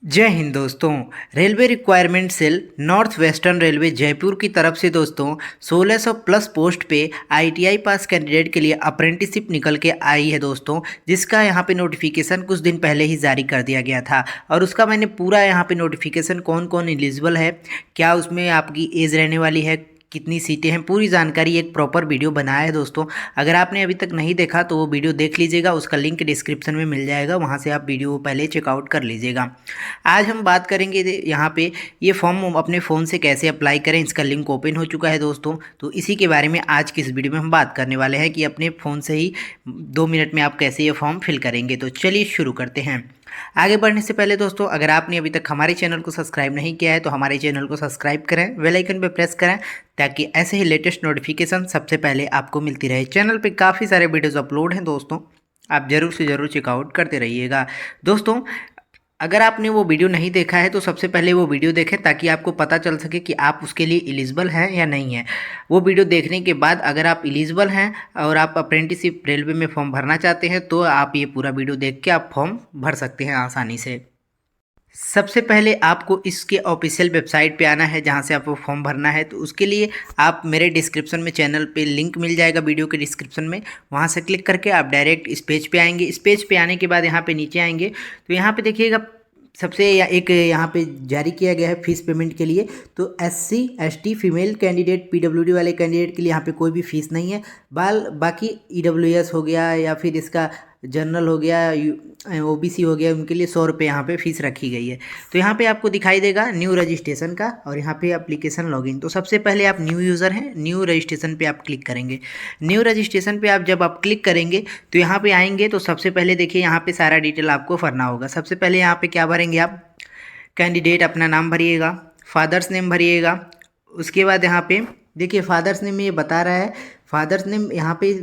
जय हिंद दोस्तों। Railway requirement cell north western railway Jaipur की तरफ से दोस्तों 1600 प्लस पोस्ट पे आईटीआई पास कैंडिडेट के लिए अप्रेंटिसशिप निकल के आई है दोस्तों, जिसका यहाँ पे नोटिफिकेशन कुछ दिन पहले ही जारी कर दिया गया था। और उसका मैंने पूरा यहाँ पे नोटिफिकेशन कौन कौन एलिजिबल है, क्या उसमें आपकी एज रहने वाली है, कितनी सीटें हैं, पूरी जानकारी एक प्रॉपर वीडियो बनाया है दोस्तों। अगर आपने अभी तक नहीं देखा तो वो वीडियो देख लीजिएगा, उसका लिंक डिस्क्रिप्शन में मिल जाएगा, वहाँ से आप वीडियो पहले चेकआउट कर लीजिएगा। आज हम बात करेंगे यहाँ पे ये फॉर्म अपने फ़ोन से कैसे अप्लाई करें। इसका लिंक ओपन हो चुका है दोस्तों, तो इसी के बारे में आज की इस वीडियो में हम बात करने वाले हैं कि अपने फ़ोन से ही 2 मिनट में आप कैसे ये फॉर्म फिल करेंगे। तो चलिए शुरू करते हैं। आगे बढ़ने से पहले दोस्तों, अगर आपने अभी तक हमारे चैनल को सब्सक्राइब नहीं किया है तो हमारे चैनल को सब्सक्राइब करें, बेल आइकन पर प्रेस करें, ताकि ऐसे ही लेटेस्ट नोटिफिकेशन सबसे पहले आपको मिलती रहे। चैनल पे काफ़ी सारे वीडियोज़ अपलोड हैं दोस्तों, आप ज़रूर से ज़रूर चेकआउट करते रहिएगा। दोस्तों, अगर आपने वो वीडियो नहीं देखा है तो सबसे पहले वो वीडियो देखें, ताकि आपको पता चल सके कि आप उसके लिए एलिजिबल हैं या नहीं है। वो वीडियो देखने के बाद अगर आप एलिजिबल हैं और आप अप्रेंटिसशिप रेलवे में फॉर्म भरना चाहते हैं तो आप ये पूरा वीडियो देख के आप फॉर्म भर सकते हैं आसानी से। सबसे पहले आपको इसके ऑफिशियल वेबसाइट पे आना है, जहाँ से आपको फॉर्म भरना है। तो उसके लिए आप मेरे डिस्क्रिप्शन में चैनल पे लिंक मिल जाएगा, वीडियो के डिस्क्रिप्शन में, वहाँ से क्लिक करके आप डायरेक्ट इस पेज पे आएंगे। इस पेज पे आने के बाद यहाँ पे नीचे आएंगे तो यहाँ पे देखिएगा सबसे एक यहाँ पे जारी किया गया है फीस पेमेंट के लिए। तो SC ST female candidate PWD वाले कैंडिडेट के लिए यहाँ पे कोई भी फ़ीस नहीं है। बाकी EWS हो गया या फिर इसका जनरल हो गया, OBC हो गया, उनके लिए 100 रुपये यहाँ पे फ़ीस रखी गई है। तो यहाँ पे आपको दिखाई देगा न्यू रजिस्ट्रेशन का और यहाँ पे एप्लीकेशन लॉगिन। तो सबसे पहले आप न्यू यूज़र हैं, न्यू रजिस्ट्रेशन पे आप क्लिक करेंगे। न्यू रजिस्ट्रेशन पे आप जब आप क्लिक करेंगे तो यहाँ पे आएंगे तो सबसे पहले देखिए यहाँ पे सारा डिटेल आपको भरना होगा। सबसे पहले यहाँ पे क्या भरेंगे आप, कैंडिडेट अपना नाम भरिएगा, फादर्स नेम भरिएगा। उसके बाद यहाँ पे देखिए फादर्स नेम में ये बता रहा है, फादर्स नेम यहाँ पे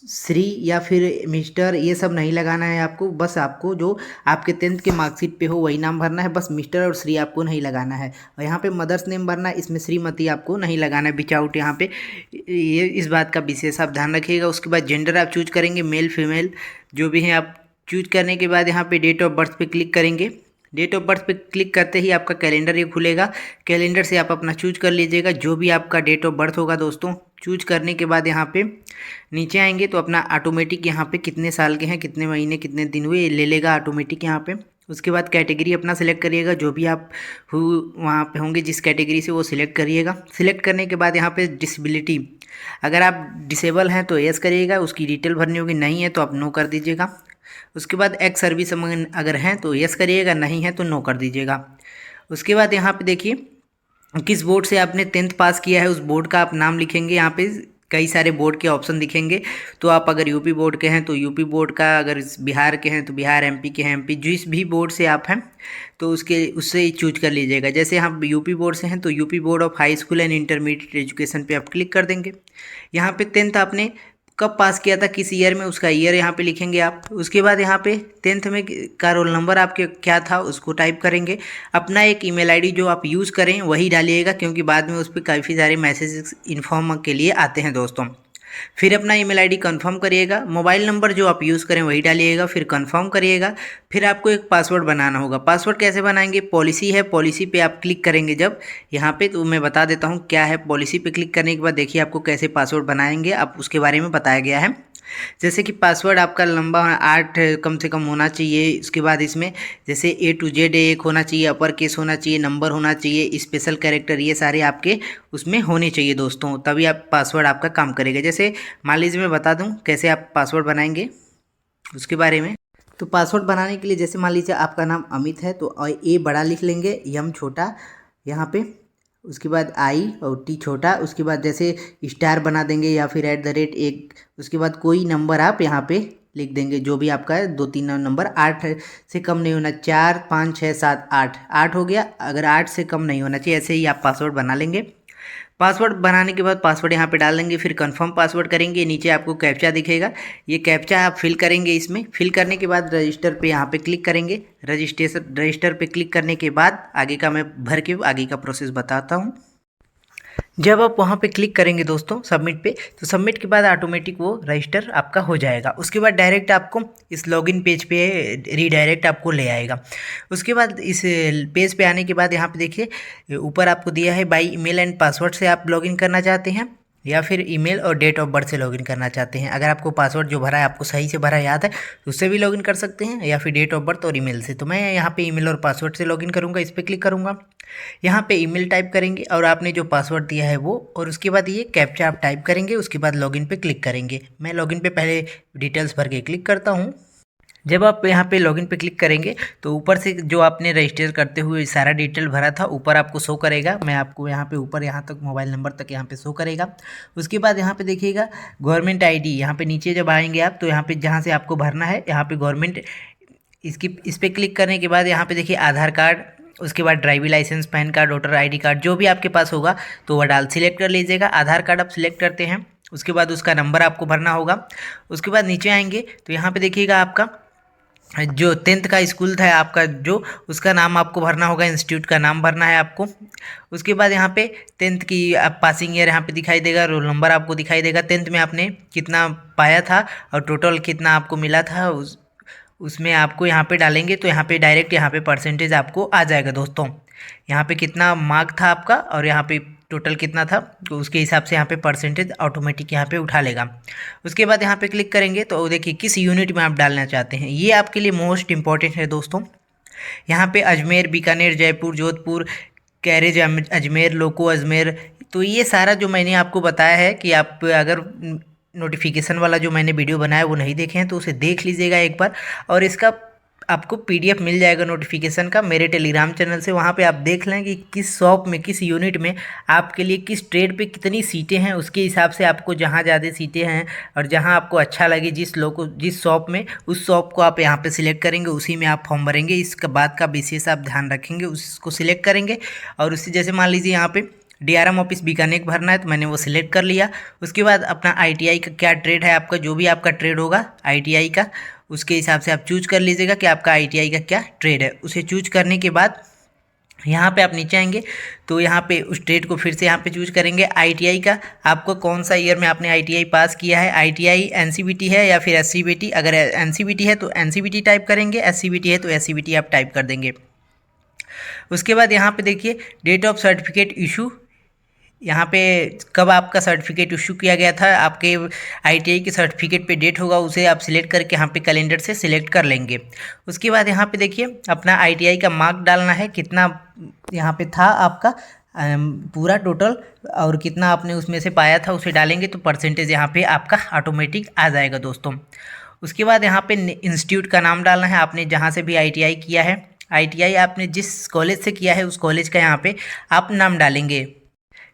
श्री या फिर मिस्टर ये सब नहीं लगाना है आपको, बस आपको जो आपके 10th के मार्कशीट पे हो वही नाम भरना है। बस मिस्टर और श्री आपको नहीं लगाना है। और यहाँ पे मदर्स नेम भरना है, इसमें श्रीमती आपको नहीं लगाना है, विचाउट यहाँ पे, ये इस बात का विशेष आप ध्यान रखिएगा। उसके बाद जेंडर आप चूज करेंगे, मेल फीमेल जो भी हैं आप चूज करने के बाद यहाँ पे डेट ऑफ बर्थ पे क्लिक करेंगे। डेट ऑफ बर्थ पे क्लिक करते ही आपका कैलेंडर ये खुलेगा। कैलेंडर से आप अपना चूज कर लीजिएगा जो भी आपका डेट ऑफ बर्थ होगा दोस्तों। चूज करने के बाद यहाँ पे नीचे आएंगे तो अपना ऑटोमेटिक यहाँ पे कितने साल के हैं, कितने महीने, कितने दिन हुए, ये ले लेगा ऑटोमेटिक यहाँ पे। उसके बाद कैटेगरी अपना सिलेक्ट करिएगा, जो भी आप वहाँ पे होंगे जिस कैटेगरी से वो सिलेक्ट करिएगा। सिलेक्ट करने के बाद यहाँ पे डिसेबिलिटी, अगर आप डिसेबल हैं तो यस करिएगा, उसकी डिटेल भरनी होगी, नहीं है तो आप नो कर दीजिएगा। उसके बाद एक्स सर्विस अगर हैं तो यस करिएगा, नहीं है तो नो कर दीजिएगा। उसके बाद यहाँ पे देखिए किस बोर्ड से आपने 10th पास किया है, उस बोर्ड का आप नाम लिखेंगे। यहाँ पे कई सारे बोर्ड के ऑप्शन दिखेंगे, तो आप अगर यूपी बोर्ड के हैं तो यूपी बोर्ड का, अगर बिहार के हैं तो बिहार, MP के हैं MP, जिस भी बोर्ड से आप हैं तो उससे ही चूज कर लीजिएगा। जैसे हम यूपी बोर्ड से हैं तो UP board of high school and intermediate education पे आप क्लिक कर देंगे। यहाँ पे 10th आपने कब पास किया था, किस ईयर में, उसका ईयर यहाँ पे लिखेंगे आप। उसके बाद यहाँ पे 10th में का रोल नंबर आपके क्या था उसको टाइप करेंगे। अपना एक ईमेल आईडी जो आप यूज़ करें वही डालिएगा, क्योंकि बाद में उस पर काफ़ी सारे मैसेजेस इन्फॉर्म के लिए आते हैं दोस्तों। फिर अपना ईमेल आईडी कंफर्म करिएगा। मोबाइल नंबर जो आप यूज़ करें वही डालिएगा, फिर कंफर्म करिएगा। फिर आपको एक पासवर्ड बनाना होगा। पासवर्ड कैसे बनाएंगे, पॉलिसी है, पॉलिसी पे आप क्लिक करेंगे जब यहाँ पे, तो मैं बता देता हूँ क्या है। पॉलिसी पे क्लिक करने के बाद देखिए आपको कैसे पासवर्ड बनाएंगे, आप उसके बारे में बताया गया है। जैसे कि पासवर्ड आपका लंबा 8 कम से कम होना चाहिए। उसके बाद इसमें जैसे A to Z एक होना चाहिए, अपर केस होना चाहिए, नंबर होना चाहिए, स्पेशल कैरेक्टर, ये सारे आपके उसमें होने चाहिए दोस्तों, तभी आप पासवर्ड आपका काम करेगा। जैसे मान लीजिए मैं बता दूं कैसे आप पासवर्ड बनाएंगे उसके बारे में। तो पासवर्ड बनाने के लिए जैसे मान लीजिए आपका नाम अमित है तो A बड़ा लिख लेंगे, M छोटा यहाँ पे, उसके बाद I और T छोटा। उसके बाद जैसे स्टार बना देंगे या फिर @ एक, उसके बाद कोई नंबर आप यहाँ पे लिख देंगे जो भी आपका है, 2-3 नंबर, 8 से कम नहीं होना, 4 5 6 7 8, 8 हो गया, अगर 8 से कम नहीं होना चाहिए। ऐसे ही आप पासवर्ड बना लेंगे। पासवर्ड बनाने के बाद पासवर्ड यहाँ पे डाल देंगे, फिर कंफर्म पासवर्ड करेंगे। नीचे आपको कैप्चा दिखेगा, ये कैप्चा आप फिल करेंगे। इसमें फिल करने के बाद रजिस्टर पे यहाँ पे क्लिक करेंगे। रजिस्टर पे क्लिक करने के बाद आगे का मैं भर के आगे का प्रोसेस बताता हूँ। जब आप वहाँ पे क्लिक करेंगे दोस्तों सबमिट पे, तो सबमिट के बाद ऑटोमेटिक वो रजिस्टर आपका हो जाएगा। उसके बाद डायरेक्ट आपको इस लॉगिन पेज पे रीडायरेक्ट आपको ले आएगा। उसके बाद इस पेज पे आने के बाद यहाँ पे देखिए ऊपर आपको दिया है बाई ईमेल एंड पासवर्ड से आप लॉगिन करना चाहते हैं या फिर ईमेल और डेट ऑफ बर्थ से लॉगिन करना चाहते हैं। अगर आपको पासवर्ड जो भरा है आपको सही से भरा याद है तो उससे भी लॉगिन कर सकते हैं, या फिर डेट ऑफ बर्थ और ईमेल से। तो मैं यहाँ पे ईमेल और पासवर्ड से लॉगिन करूँगा, इस पर क्लिक करूँगा। यहाँ पे ईमेल टाइप करेंगे और आपने जो पासवर्ड दिया है वो, और उसके बाद ये कैप्चा आप टाइप करेंगे। उसके बाद लॉगिन पे क्लिक करेंगे। मैं लॉगिन पे पहले डिटेल्स भर के क्लिक करता हूँ। जब आप यहाँ पे लॉगिन पे क्लिक करेंगे तो ऊपर से जो आपने रजिस्टर करते हुए सारा डिटेल भरा था ऊपर आपको शो करेगा। मैं आपको यहाँ पे ऊपर यहाँ तक मोबाइल नंबर तक यहाँ पे शो करेगा। उसके बाद यहाँ पे देखिएगा गवर्नमेंट आईडी, यहाँ पे नीचे जब आएंगे आप तो यहाँ पे जहाँ से आपको भरना है यहाँ पे गवर्नमेंट, इस पर क्लिक करने के बाद यहाँ पे देखिए आधार कार्ड, उसके बाद driving licence, PAN card, voter ID card, जो भी आपके पास होगा तो वह सिलेक्ट कर लीजिएगा। आधार कार्ड आप सिलेक्ट करते हैं, उसके बाद उसका नंबर आपको भरना होगा। उसके बाद नीचे आएंगे तो यहाँ पे देखिएगा आपका जो 10th का स्कूल था आपका जो, उसका नाम आपको भरना होगा, इंस्टीट्यूट का नाम भरना है आपको। उसके बाद यहाँ पे 10th की आप पासिंग ईयर यहाँ पे दिखाई देगा, रोल नंबर आपको दिखाई देगा, 10th में आपने कितना पाया था और टोटल कितना आपको मिला था उसमें आपको यहाँ पे डालेंगे तो यहाँ पे डायरेक्ट यहाँ पे परसेंटेज आपको आ जाएगा दोस्तों। यहाँ पे कितना मार्क था आपका और यहाँ पे टोटल कितना था तो उसके हिसाब से यहाँ पे परसेंटेज ऑटोमेटिक यहाँ पे उठा लेगा। उसके बाद यहाँ पे क्लिक करेंगे तो देखिए किस यूनिट में आप डालना चाहते हैं, ये आपके लिए मोस्ट इंपॉर्टेंट है दोस्तों। यहाँ पे अजमेर, बीकानेर, जयपुर, जोधपुर, कैरेज अजमेर, लोको अजमेर, तो ये सारा जो मैंने आपको बताया है कि आप अगर नोटिफिकेशन वाला जो मैंने वीडियो बनाया वो नहीं देखे हैं तो उसे देख लीजिएगा एक बार, और इसका आपको पीडीएफ मिल जाएगा नोटिफिकेशन का मेरे टेलीग्राम चैनल से। वहाँ पे आप देख लें कि किस शॉप में, किस यूनिट में आपके लिए किस ट्रेड पे कितनी सीटें हैं, उसके हिसाब से आपको जहाँ ज़्यादा सीटें हैं और जहाँ आपको अच्छा लगे जिस शॉप में, उस शॉप को आप यहाँ पे सिलेक्ट करेंगे, उसी में आप फॉर्म भरेंगे। इसका बात का विशेष आप ध्यान रखेंगे, उसको सिलेक्ट करेंगे। और उससे जैसे मान लीजिए यहाँ पे डीआरएम ऑफिस बीकानेर भरना है तो मैंने वो सिलेक्ट कर लिया। उसके बाद अपना आईटीआई का क्या ट्रेड है आपका, जो भी आपका ट्रेड होगा आईटीआई का, उसके हिसाब से आप चूज कर लीजिएगा कि आपका आईटीआई का क्या ट्रेड है। उसे चूज करने के बाद यहाँ पे आप नीचे आएंगे तो यहाँ पे उस ट्रेड को फिर से यहाँ पे चूज करेंगे। आईटीआई का आपको कौन सा ईयर में आपने आईटीआई पास किया है, आईटीआई एनसीबीटी है या फिर एससीबीटी। अगर एनसीबीटी है तो एनसीबीटी टाइप करेंगे, एससीबीटी है तो एससीबीटी आप टाइप कर देंगे। उसके बाद यहाँ पे देखिए डेट ऑफ सर्टिफिकेट इशू, यहाँ पे कब आपका सर्टिफिकेट इशू किया गया था, आपके आईटीआई के सर्टिफिकेट पे डेट होगा, उसे आप सिलेक्ट करके यहाँ पे कैलेंडर से सिलेक्ट कर लेंगे। उसके बाद यहाँ पे देखिए अपना आईटीआई का मार्क डालना है, कितना यहाँ पे था आपका पूरा टोटल और कितना आपने उसमें से पाया था उसे डालेंगे तो परसेंटेज यहाँ पे आपका ऑटोमेटिक आ जाएगा दोस्तों। उसके बाद यहाँ पे इंस्टीट्यूट का नाम डालना है, आपने जहाँ से भी आईटीआई किया है, आईटीआई आपने जिस कॉलेज से किया है उस कॉलेज का यहाँ पे आप नाम डालेंगे।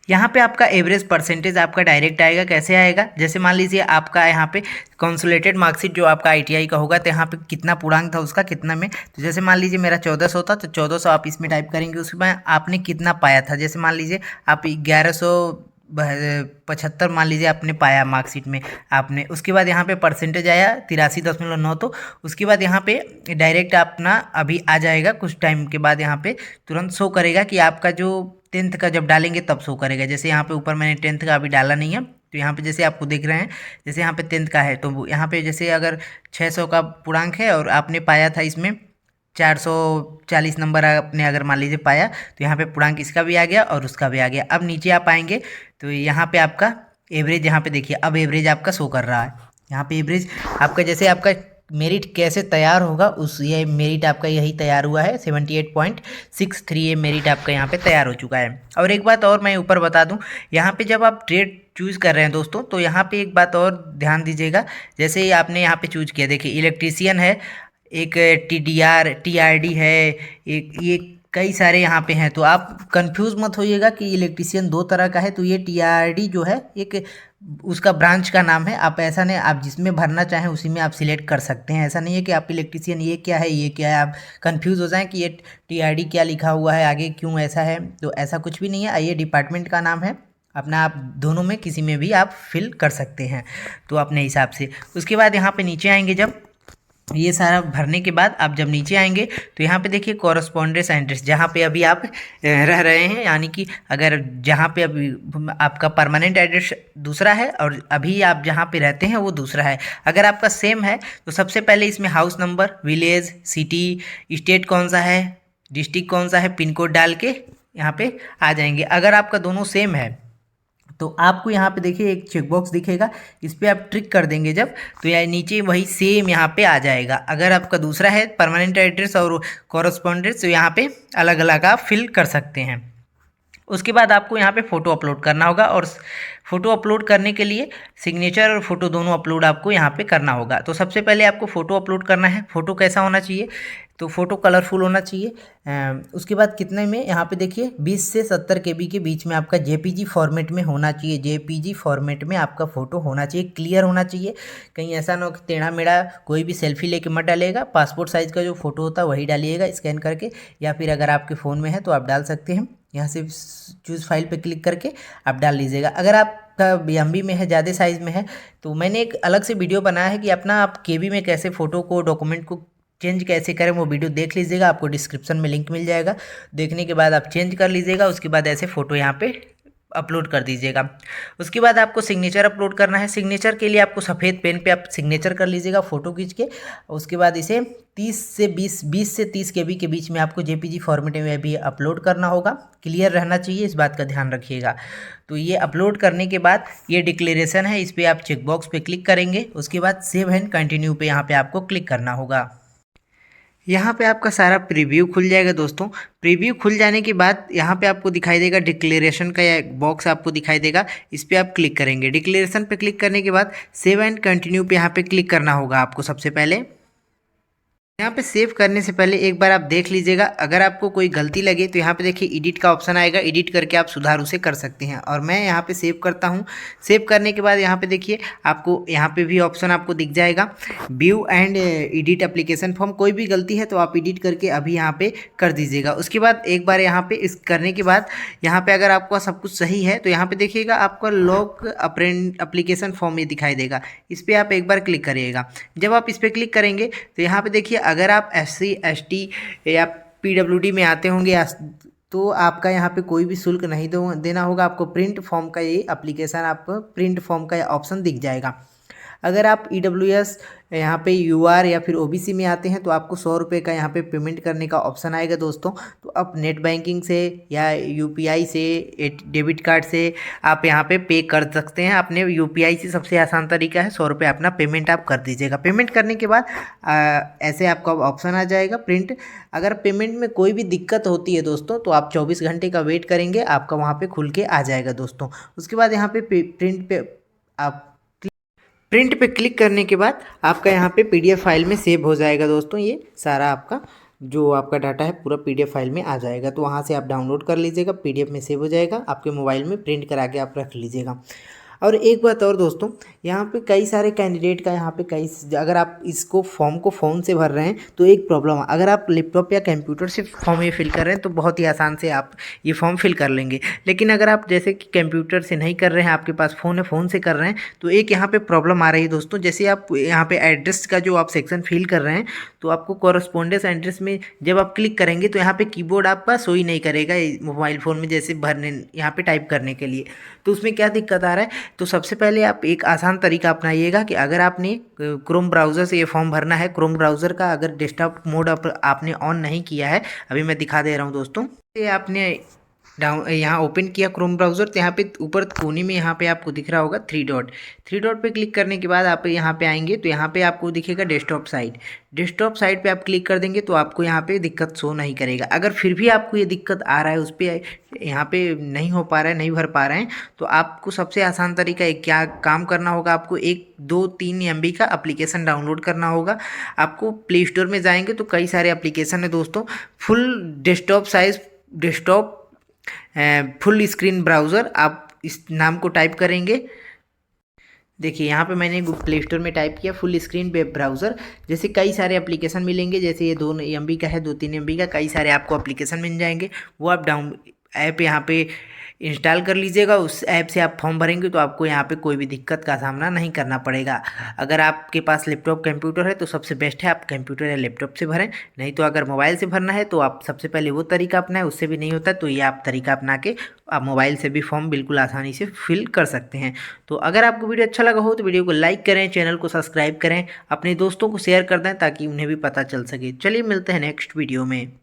यहाँ पे आपका एवरेज परसेंटेज आपका डायरेक्ट आएगा। कैसे आएगा, जैसे मान लीजिए आपका यहाँ पे कंसोलिडेटेड मार्कशीट जो आपका आईटीआई का होगा तो यहाँ पे कितना पूर्णांक था उसका कितना में, तो जैसे मान लीजिए मेरा 1400 था तो 1400 आप इसमें टाइप करेंगे। उसमें आपने कितना पाया था, जैसे मान लीजिए आप 1175 मान लीजिए आपने पाया मार्कशीट में आपने। उसके बाद यहाँ पे परसेंटेज आया 83.9, तो उसके बाद यहाँ पे डायरेक्ट अपना अभी आ जाएगा कुछ टाइम के बाद, यहाँ पे तुरंत शो करेगा कि आपका जो 10th का जब डालेंगे तब शो करेगा। जैसे यहाँ पे ऊपर मैंने 10th का अभी डाला नहीं है तो यहाँ पे जैसे आपको दिख रहे हैं, जैसे यहाँ पे 10th का है तो यहाँ पे जैसे अगर 600 का पूर्णांक है और आपने पाया था इसमें 440 नंबर आपने अगर मान लीजिए पाया तो यहाँ पे पूर्णांक इसका भी आ गया और उसका भी आ गया। अब नीचे आप आएंगे तो यहाँ पे आपका एवरेज, यहाँ पे देखिए अब एवरेज आपका शो कर रहा है। यहाँ पे एवरेज आपका, जैसे आपका मेरिट कैसे तैयार होगा उस, ये मेरिट आपका यही तैयार हुआ है 78.63, ये मेरिट आपका यहाँ पे तैयार हो चुका है। और एक बात और मैं ऊपर बता दूं, यहाँ पे जब आप ट्रेड चूज़ कर रहे हैं दोस्तों तो यहाँ पे एक बात और ध्यान दीजिएगा। जैसे ही आपने यहाँ पे चूज़ किया, देखिए इलेक्ट्रीशियन है, एक टीआरडी है, एक ये कई सारे यहाँ पे हैं, तो आप कंफ्यूज मत होइएगा कि इलेक्ट्रीशियन दो तरह का है। तो ये टीआरडी जो है एक उसका ब्रांच का नाम है, आप ऐसा नहीं, आप जिसमें भरना चाहें उसी में आप सिलेक्ट कर सकते हैं। ऐसा नहीं है कि आप इलेक्ट्रीशियन ये क्या है ये क्या है, आप कंफ्यूज हो जाएं कि ये टीआरडी क्या लिखा हुआ है आगे क्यों ऐसा है, तो ऐसा कुछ भी नहीं है। ये डिपार्टमेंट का नाम है अपना, आप दोनों में किसी में भी आप फिल कर सकते हैं तो अपने हिसाब से। उसके बाद यहाँ पे नीचे आएंगे जब ये सारा भरने के बाद आप जब नीचे आएंगे तो यहाँ पे देखिए कॉरस्पॉन्डेंस एड्रेस, जहाँ पे अभी आप रह रहे हैं, यानी कि अगर जहाँ पे अभी आपका परमानेंट एड्रेस दूसरा है और अभी आप जहाँ पे रहते हैं वो दूसरा है, अगर आपका सेम है तो सबसे पहले इसमें house number, village, city, state कौन सा है, डिस्ट्रिक्ट कौन सा है, पिन कोड डाल के यहाँ पे आ जाएंगे। अगर आपका दोनों सेम है तो आपको यहाँ पे देखिए एक चेकबॉक्स दिखेगा, इस पर आप ट्रिक कर देंगे जब, तो यह नीचे वही सेम यहाँ पे आ जाएगा। अगर आपका दूसरा है परमानेंट एड्रेस और कॉरस्पॉन्डेंस, तो यहाँ पे अलग अलग आप फिल कर सकते हैं। उसके बाद आपको यहाँ पे फ़ोटो अपलोड करना होगा, और फ़ोटो अपलोड करने के लिए सिग्नेचर और फोटो दोनों अपलोड आपको यहाँ पे करना होगा। तो सबसे पहले आपको फ़ोटो अपलोड करना है। फ़ोटो कैसा होना चाहिए, तो फ़ोटो कलरफुल होना चाहिए। उसके बाद कितने में, यहाँ पे देखिए 20 से 70 KB के बीच में आपका JPG फॉर्मेट में होना चाहिए। JPG फॉर्मेट में आपका फ़ोटो होना चाहिए, क्लियर होना चाहिए। कहीं ऐसा ना हो कि टेढ़ा मेढ़ा कोई भी सेल्फी लेके मत डालिएगा। पासपोर्ट साइज़ का जो फ़ोटो होता है वही डालिएगा स्कैन करके, या फिर अगर आपके फ़ोन में है तो आप डाल सकते हैं। यहाँ से चूज़ फाइल पे क्लिक करके आप डाल लीजिएगा। अगर आपका MB में है, ज़्यादा साइज़ में है, तो मैंने एक अलग से वीडियो बनाया है कि अपना आप KB में कैसे फ़ोटो को, डॉक्यूमेंट को चेंज कैसे करें, वो वीडियो देख लीजिएगा। आपको डिस्क्रिप्शन में लिंक मिल जाएगा, देखने के बाद आप चेंज कर लीजिएगा। उसके बाद ऐसे फ़ोटो यहाँ पे अपलोड कर दीजिएगा। उसके बाद आपको सिग्नेचर अपलोड करना है। सिग्नेचर के लिए आपको सफ़ेद पेन पे आप सिग्नेचर कर लीजिएगा फ़ोटो खींच के। उसके बाद इसे 20 से 30 KB के बीच में आपको JPG फॉर्मेट में भी अपलोड करना होगा। क्लियर रहना चाहिए, इस बात का ध्यान रखिएगा। तो ये अपलोड करने के बाद ये डिक्लेरेशन है, इस पर आप चेकबॉक्स पे क्लिक करेंगे। उसके बाद सेव एंड कंटिन्यू पे यहाँ पे आपको क्लिक करना होगा। यहाँ पे आपका सारा प्रीव्यू खुल जाएगा दोस्तों। प्रीव्यू खुल जाने के बाद यहाँ पे आपको दिखाई देगा डिक्लेरेशन का या बॉक्स आपको दिखाई देगा, इस पर आप क्लिक करेंगे। डिक्लेरेशन पे क्लिक करने के बाद सेव एंड कंटिन्यू पे यहाँ पे क्लिक करना होगा आपको। सबसे पहले यहाँ पे सेव करने से पहले एक बार आप देख लीजिएगा, अगर आपको कोई गलती लगे तो यहाँ पे देखिए एडिट का ऑप्शन आएगा, एडिट करके आप सुधार उसे कर सकते हैं। और मैं यहाँ पे सेव करता हूँ। सेव करने के बाद यहाँ पे देखिए आपको यहाँ पे भी ऑप्शन आपको दिख जाएगा, view and edit application form. कोई भी गलती है तो आप एडिट करके अभी यहाँ पे कर दीजिएगा। उसके बाद एक बार यहाँ पे इस करने के बाद यहाँ पे अगर आपका सब कुछ सही है तो यहाँ पे देखिएगा आपका लॉक एप्लीकेशन फॉर्म ये दिखाई देगा, इस पर आप एक बार क्लिक करिएगा। जब आप इस पर क्लिक करेंगे तो यहाँ पे देखिए अगर आप SC ST या PWD में आते होंगे तो आपका यहाँ पे कोई भी शुल्क नहीं देना होगा। आपको प्रिंट फॉर्म का ये एप्लीकेशन, आपको प्रिंट फॉर्म का ऑप्शन दिख जाएगा। अगर आप EWS यहाँ पे UR या फिर OBC में आते हैं तो आपको 100 रुपये का यहाँ पे पेमेंट करने का ऑप्शन आएगा दोस्तों। तो आप नेट बैंकिंग से या UPI से, डेबिट कार्ड से आप यहाँ पे पे कर सकते हैं। अपने UPI से सबसे आसान तरीका है, 100 रुपये अपना पेमेंट आप कर दीजिएगा। पेमेंट करने के बाद ऐसे आपका ऑप्शन आ जाएगा प्रिंट। अगर पेमेंट में कोई भी दिक्कत होती है दोस्तों तो आप 24 घंटे का वेट करेंगे, आपका वहाँ पर खुल के आ जाएगा दोस्तों। उसके बाद यहाँ पे प्रिंट पे आप प्रिंट पे क्लिक करने के बाद आपका यहाँ पे PDF फाइल में सेव हो जाएगा दोस्तों। ये सारा आपका जो आपका डाटा है पूरा PDF फाइल में आ जाएगा। तो वहाँ से आप डाउनलोड कर लीजिएगा, PDF में सेव हो जाएगा, आपके मोबाइल में प्रिंट करा के आप रख लीजिएगा। और एक बात और दोस्तों, यहाँ पे कई सारे कैंडिडेट का यहाँ पे अगर आप इसको फॉर्म को फ़ोन से भर रहे हैं तो एक प्रॉब्लम है। अगर आप लैपटॉप या कंप्यूटर से फॉर्म ये फिल कर रहे हैं तो बहुत ही आसान से आप ये फॉर्म फिल कर लेंगे। लेकिन अगर आप जैसे कि कंप्यूटर से नहीं कर रहे हैं, आपके पास फ़ोन है, फ़ोन से कर रहे हैं, तो एक यहाँ पे प्रॉब्लम आ रही है दोस्तों। जैसे आप यहाँ पे एड्रेस का जो आप सेक्शन फिल कर रहे हैं तो आपको कॉरस्पॉन्डेंस एड्रेस में जब आप क्लिक करेंगे तो यहाँ पे कीबोर्ड आपका शो ही नहीं करेगा मोबाइल फ़ोन में, जैसे भरने यहाँ पे टाइप करने के लिए। तो उसमें क्या दिक्कत आ रहा है, तो सबसे पहले आप एक आसान तरीका अपनाइएगा कि अगर आपने क्रोम ब्राउज़र से ये फॉर्म भरना है, क्रोम ब्राउज़र का अगर डेस्कटॉप मोड आपने ऑन नहीं किया है, अभी मैं दिखा दे रहा हूँ दोस्तों। ये आपने यहाँ ओपन किया क्रोम ब्राउज़र, तो यहाँ पे ऊपर कोने में यहाँ पे आपको दिख रहा होगा 3 डॉट पे क्लिक करने के बाद आप यहाँ पे आएंगे तो यहाँ पे आपको दिखेगा डेस्कटॉप साइट। डेस्कटॉप साइट पे आप क्लिक कर देंगे तो आपको यहाँ पे दिक्कत शो नहीं करेगा। अगर फिर भी आपको ये दिक्कत आ रहा है, उस पर यहाँ पे नहीं हो पा रहा है, नहीं भर पा रहे हैं, तो आपको सबसे आसान तरीका क्या काम करना होगा, आपको 1-2-3 MB का एप्लीकेशन डाउनलोड करना होगा। आपको प्ले स्टोर में जाएंगे तो कई सारे एप्लीकेशन है दोस्तों, full desktop size desktop full screen browser, आप इस नाम को टाइप करेंगे। देखिए यहाँ पे मैंने प्ले स्टोर में टाइप किया फुल स्क्रीन वेब ब्राउज़र। जैसे कई सारे एप्लीकेशन मिलेंगे, जैसे ये 2 MB का है, 2-3 MB का, कई सारे आपको एप्लीकेशन मिल जाएंगे। वो आप ऐप यहाँ पे इंस्टॉल कर लीजिएगा। उस ऐप से आप फॉर्म भरेंगे तो आपको यहाँ पे कोई भी दिक्कत का सामना नहीं करना पड़ेगा। अगर आपके पास लैपटॉप कंप्यूटर है तो सबसे बेस्ट है आप कंप्यूटर या लैपटॉप से भरें, नहीं तो अगर मोबाइल से भरना है तो आप सबसे पहले वो तरीका अपनाएं, उससे भी नहीं होता तो ये आप तरीका अपना के आप मोबाइल से भी फॉर्म बिल्कुल आसानी से फिल कर सकते हैं। तो अगर आपको वीडियो अच्छा लगा हो तो वीडियो को लाइक करें, चैनल को सब्सक्राइब करें, अपने दोस्तों को शेयर कर दें ताकि उन्हें भी पता चल सके। चलिए मिलते हैं नेक्स्ट वीडियो में।